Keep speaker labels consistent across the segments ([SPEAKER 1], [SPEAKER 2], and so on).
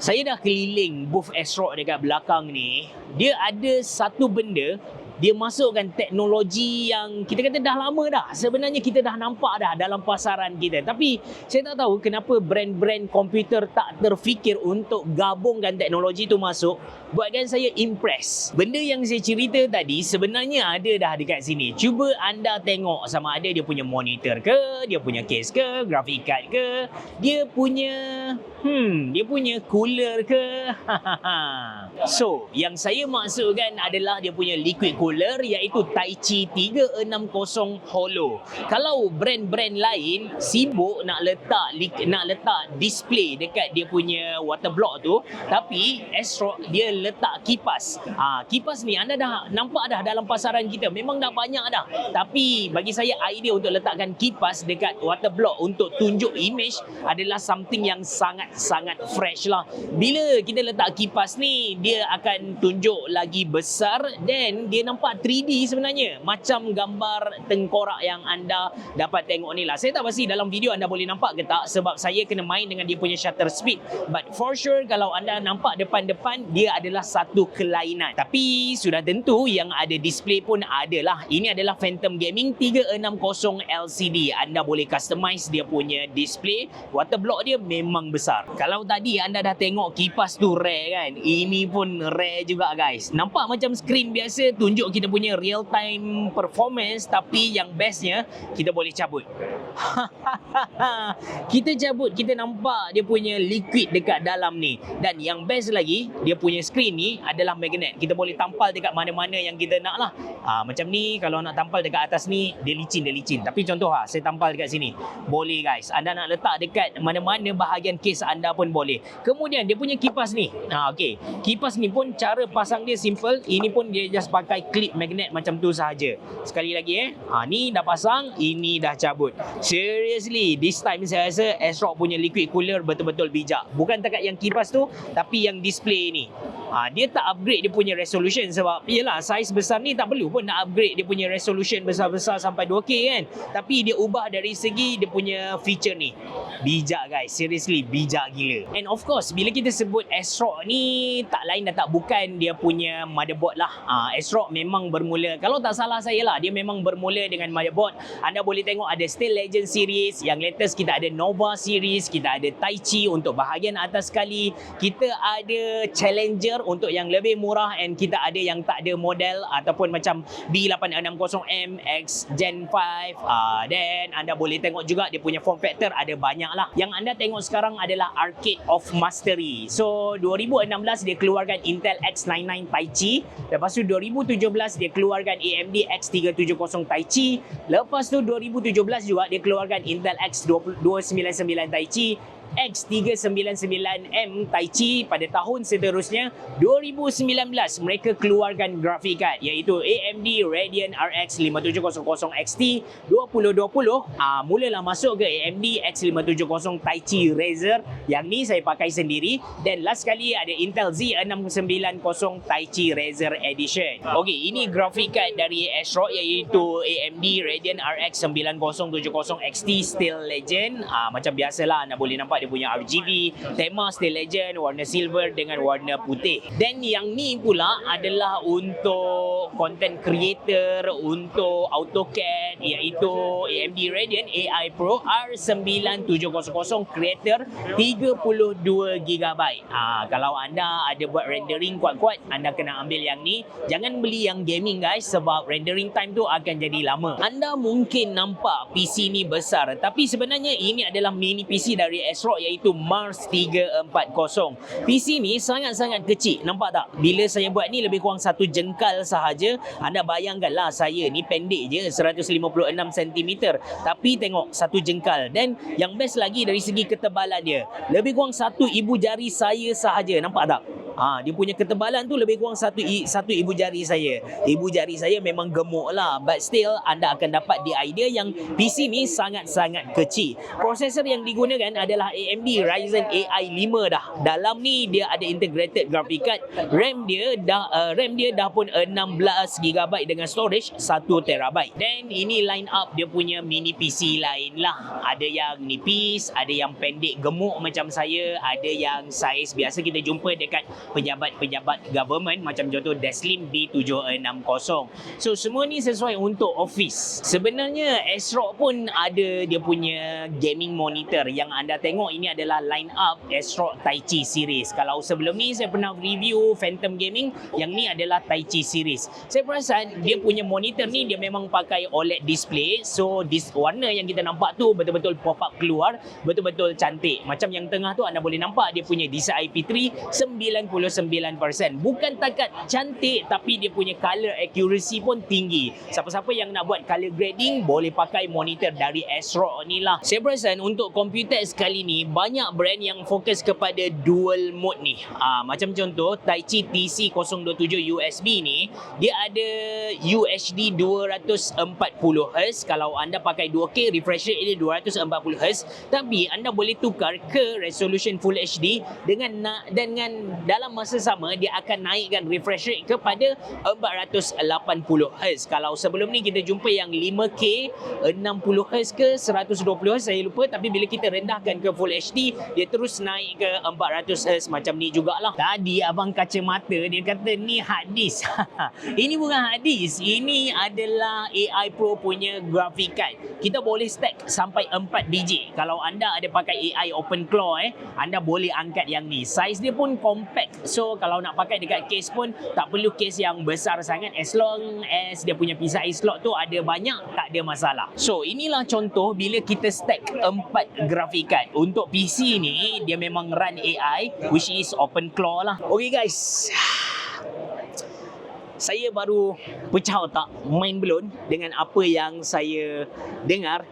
[SPEAKER 1] Saya dah keliling booth ASRock dekat belakang ni. Dia ada satu benda, dia masukkan teknologi yang kita kata dah lama dah. Sebenarnya kita dah nampak dah dalam pasaran kita. Tapi saya tak tahu kenapa brand-brand komputer tak terfikir untuk gabungkan teknologi tu masuk. Buatkan saya impress. Benda yang saya cerita tadi sebenarnya ada dah dekat sini. Cuba anda tengok sama ada dia punya monitor ke, dia punya case ke, graphic card ke, dia punya cooler ke. So, yang saya maksudkan adalah dia punya liquid cooler iaitu Taichi 360 Holo. Kalau brand-brand lain sibuk nak letak display dekat dia punya water block tu, tapi ASRock dia letak kipas. Kipas ni anda dah nampak dah dalam pasaran kita, memang dah banyak dah. Tapi bagi saya idea untuk letakkan kipas dekat water block untuk tunjuk image adalah something yang sangat fresh lah. Bila kita letak kipas ni, dia akan tunjuk lagi besar dan dia nampak 3D sebenarnya. Macam gambar tengkorak yang anda dapat tengok ni lah. Saya tak pasti dalam video anda boleh nampak ke tak sebab saya kena main dengan dia punya shutter speed. But for sure kalau anda nampak depan-depan, dia adalah satu kelainan. Tapi sudah tentu yang ada display pun adalah. Ini adalah Phantom Gaming 360 LCD. Anda boleh customize dia punya display. Water block dia memang besar. Kalau tadi anda dah tengok kipas tu rare kan, ini pun rare juga guys. Nampak macam screen biasa tunjuk kita punya real time performance, tapi yang bestnya kita boleh cabut. Kita cabut, kita nampak dia punya liquid dekat dalam ni. Dan yang best lagi, dia punya screen ni adalah magnet. Kita boleh tampal dekat mana-mana yang kita nak lah. Macam ni, kalau nak tampal dekat atas ni, dia licin. Tapi contoh saya tampal dekat sini. Boleh guys. Anda nak letak dekat mana-mana bahagian case anda pun boleh. Kemudian dia punya kipas ni. Okay. Kipas ni pun cara pasang dia simple. Ini pun dia just pakai clip magnet macam tu sahaja. Sekali lagi ni dah pasang, ini dah cabut. Seriously, this time saya rasa ASRock punya liquid cooler betul-betul bijak. Bukan dekat yang kipas tu, tapi yang display ni. Dia tak upgrade dia punya resolution sebab yelah saiz besar ni tak perlu pun nak upgrade dia punya resolution besar-besar sampai 2K kan. Tapi dia ubah dari segi dia punya feature ni. Bijak guys, seriously bijak gila. And of course, bila kita sebut ASRock ni, tak lain dan tak bukan dia punya motherboard lah. ASRock memang bermula, kalau tak salah saya lah, dia memang bermula dengan motherboard. Anda boleh tengok ada Steel Legend series, yang latest kita ada Nova series, kita ada Taichi untuk bahagian atas sekali, kita ada Challenger untuk yang lebih murah, and kita ada yang tak ada model ataupun macam B860M X Gen 5. Then anda boleh tengok juga dia punya form factor ada banyak lah. Yang anda tengok sekarang adalah Arcade of Mastery. So 2016 dia keluarkan Intel X99 Taichi. Lepas tu 2017 dia keluarkan AMD X370 Taichi. Lepas tu 2017 juga dia keluarkan Intel X299 Taichi, X399M Taichi. Pada tahun seterusnya 2019 mereka keluarkan graphic card iaitu AMD Radeon RX 5700 XT 2020. Mulalah masuk ke AMD X570 Taichi Razer. Yang ni saya pakai sendiri. Dan last kali ada Intel Z690 Taichi Razer Edition. Okey, ini graphic card dari ASRock iaitu AMD Radeon RX 9070 XT Steel Legend. Macam biasalah anda boleh nampak dia punya RGB, tema Steel Legend, warna silver dengan warna putih. Dan yang ni pula adalah untuk content creator, untuk AutoCAD iaitu AMD Radeon AI Pro R9700 Creator 32GB. Kalau anda ada buat rendering kuat-kuat, anda kena ambil yang ni. Jangan beli yang gaming guys sebab rendering time tu akan jadi lama. Anda mungkin nampak PC ni besar, tapi sebenarnya ini adalah mini PC dari ASRock iaitu Mars 340. PC ni sangat-sangat kecil, nampak tak? Bila saya buat ni lebih kurang satu jengkal sahaja. Anda bayangkanlah saya ni pendek je 156cm, tapi tengok satu jengkal. Dan yang best lagi dari segi ketebalan dia, lebih kurang satu ibu jari saya sahaja, nampak tak? Dia punya ketebalan tu lebih kurang satu ibu jari saya. Ibu jari saya memang gemuk lah, but still anda akan dapat di idea yang PC ni sangat-sangat kecil. Prosesor yang digunakan adalah AMD Ryzen AI 5 dah. Dalam ni dia ada integrated graphic card. RAM dia dah pun 16GB dengan storage 1TB. Dan ini line up dia punya mini PC lain lah. Ada yang nipis, ada yang pendek gemuk macam saya, ada yang saiz biasa kita jumpa dekat pejabat-pejabat government macam contoh Deslim B760. So semua ni sesuai untuk office. Sebenarnya ASRock pun ada dia punya gaming monitor. Yang anda tengok ini adalah line up ASRock Taichi series. Kalau sebelum ni saya pernah review Phantom Gaming, yang ni adalah Taichi series. Saya perasan dia punya monitor ni dia memang pakai OLED display. So warna yang kita nampak tu betul-betul pop up keluar, betul-betul cantik. Macam yang tengah tu anda boleh nampak dia punya DCI P3 99%. Bukan takat cantik, tapi dia punya color accuracy pun tinggi. Siapa-siapa yang nak buat color grading boleh pakai monitor dari ASRock ni lah. Saya perasan untuk komputer sekali ni banyak brand yang fokus kepada dual mode ni. Macam contoh Taichi TC027 USB ni, dia ada UHD 240Hz. Kalau anda pakai 2K, refresh rate dia 240Hz. Tapi anda boleh tukar ke resolution Full HD dengan dalam masa sama dia akan naikkan refresh rate kepada 480Hz. Kalau sebelum ni kita jumpa yang 5K 60Hz ke 120Hz saya lupa, tapi bila kita rendahkan ke Full HD dia terus naik ke 400Hz macam ni jugalah. Tadi abang kacamata dia kata ni hard disk. Ini bukan hard disk, ini adalah AI Pro punya graphic card. Kita boleh stack sampai 4 biji. Kalau anda ada pakai AI OpenClaw anda boleh angkat yang ni. Saiz dia pun compact. So kalau nak pakai dekat case pun tak perlu case yang besar sangat, as long as dia punya PCI slot tu ada banyak, tak ada masalah. So inilah contoh bila kita stack 4 graphic card. Untuk PC ni dia memang run AI which is OpenClaw lah. Okay guys, saya baru pecah otak, mind blown dengan apa yang saya dengar.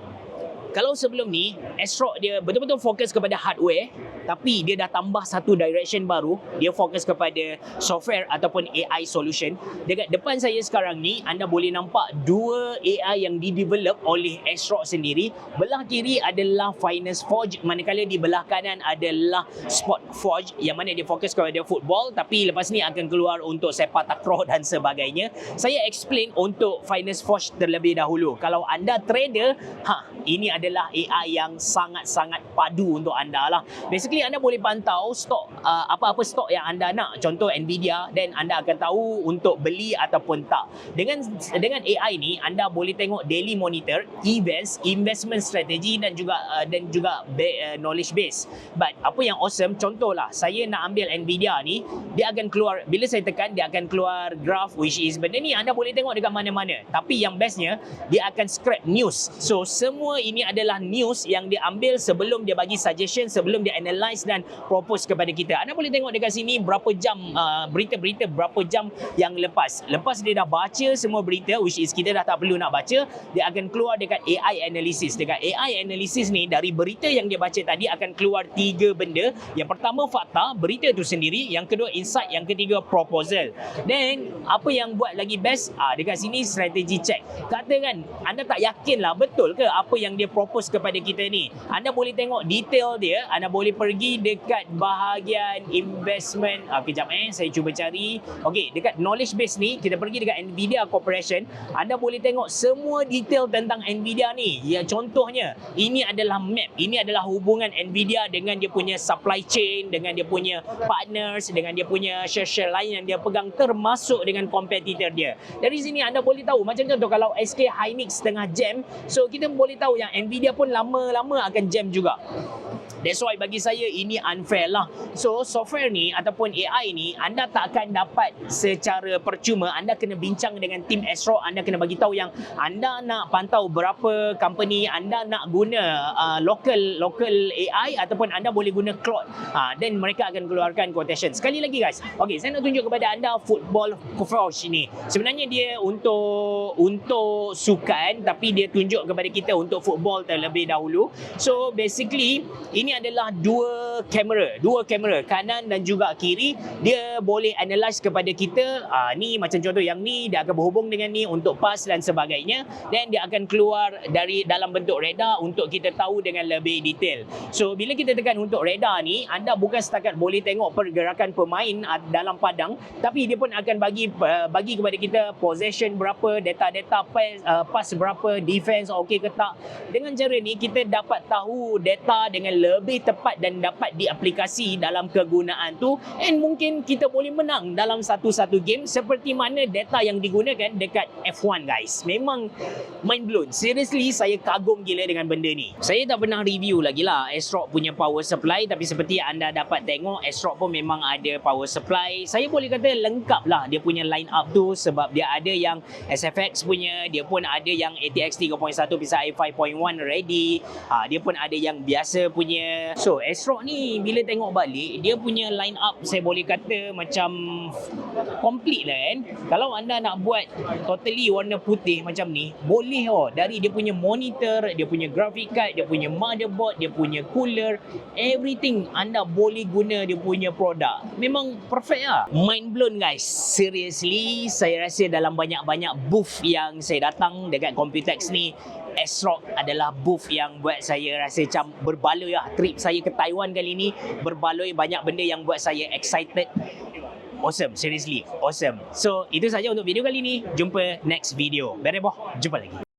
[SPEAKER 1] Kalau sebelum ni ASRock dia betul-betul fokus kepada hardware, tapi dia dah tambah satu direction baru, dia fokus kepada software ataupun AI solution. Dekat depan saya sekarang ni anda boleh nampak dua AI yang di-develop oleh ASRock sendiri. Belah kiri adalah Finest Forge, manakala di belah kanan adalah Sport Forge yang mana dia fokus kepada football, tapi lepas ni akan keluar untuk sepak takraw dan sebagainya. Saya explain untuk Finest Forge terlebih dahulu. Kalau anda trader, ini adalah AI yang sangat-sangat padu untuk anda lah. Basically anda boleh pantau stok, apa-apa stok yang anda nak, contoh Nvidia, dan anda akan tahu untuk beli ataupun tak. Dengan AI ni anda boleh tengok daily monitor, events, investment strategy dan juga knowledge base. But apa yang awesome, contohlah saya nak ambil Nvidia ni, dia akan keluar, bila saya tekan dia akan keluar graph, which is benda ni anda boleh tengok dekat mana-mana. Tapi yang bestnya dia akan scrap news. So semua ini adalah news yang dia ambil sebelum dia bagi suggestion, sebelum dia analyse dan propose kepada kita. Anda boleh tengok dekat sini berapa jam berita-berita berapa jam yang lepas dia dah baca semua berita, which is kita dah tak perlu nak baca, dia akan keluar dekat AI analysis. Dekat AI analysis ni, dari berita yang dia baca tadi akan keluar 3 benda. Yang pertama fakta, berita tu sendiri. Yang kedua insight, yang ketiga proposal. Dan apa yang buat lagi best, dekat sini strategi check. Katakan anda tak yakin lah betul ke apa yang dia propose kepada kita ni, anda boleh tengok detail dia. Anda boleh pergi dekat bahagian investment. Kejap saya cuba cari. Okey, dekat knowledge base ni kita pergi dekat Nvidia Corporation. Anda boleh tengok semua detail tentang Nvidia ni. Ya, contohnya ini adalah map, ini adalah hubungan Nvidia dengan dia punya supply chain, dengan dia punya partners, dengan dia punya share-share lain yang dia pegang, termasuk dengan kompetitor dia. Dari sini anda boleh tahu, macam contoh kalau SK Hynix tengah jam, so kita boleh tahu yang Nvidia pun lama-lama akan jam juga. That's why bagi saya ini unfair lah. So software ni ataupun AI ni anda tak akan dapat secara percuma. Anda kena bincang dengan tim ASRock. Anda kena bagi tahu yang anda nak pantau berapa company, anda nak guna local AI ataupun anda boleh guna cloud. Dan mereka akan keluarkan quotation. Sekali lagi guys, okay, saya nak tunjuk kepada anda Football Forge ni. Sebenarnya dia untuk sukan, tapi dia tunjuk kepada kita untuk football terlebih dahulu. So basically ini ni adalah dua kamera kanan dan juga kiri. Dia boleh analyse kepada kita, ni macam contoh yang ni dia akan berhubung dengan ni untuk pas dan sebagainya, dan dia akan keluar dari dalam bentuk radar untuk kita tahu dengan lebih detail. So bila kita tekan untuk radar ni, anda bukan setakat boleh tengok pergerakan pemain dalam padang, tapi dia pun akan bagi kepada kita possession berapa, data-data pass berapa, defense okey ke tak. Dengan cara ni kita dapat tahu data dengan lebih tepat dan dapat diaplikasi dalam kegunaan tu, and mungkin kita boleh menang dalam satu-satu game seperti mana data yang digunakan dekat F1 guys. Memang mind blown. Seriously, saya kagum gila dengan benda ni. Saya tak pernah review lagi lah ASRock punya power supply, tapi seperti anda dapat tengok, ASRock pun memang ada power supply. Saya boleh kata lengkap lah dia punya line up tu, sebab dia ada yang SFX punya, dia pun ada yang ATX 3.1 PCIe 5.1 ready, dia pun ada yang biasa punya. So ASRock ni bila tengok balik, dia punya line up saya boleh kata macam complete lah kan. Kalau anda nak buat totally warna putih macam ni, boleh dari dia punya monitor, dia punya graphic card, dia punya motherboard, dia punya cooler, everything anda boleh guna dia punya produk. Memang perfect lah. Mind blown guys. Seriously, saya rasa dalam banyak-banyak booth yang saya datang dekat Computex ni, ASRock adalah booth yang buat saya rasa macam berbaloi lah. Trip saya ke Taiwan kali ni berbaloi, banyak benda yang buat saya excited. Awesome, seriously, awesome. So, itu saja untuk video kali ni. Jumpa next video. Bye boh, jumpa lagi.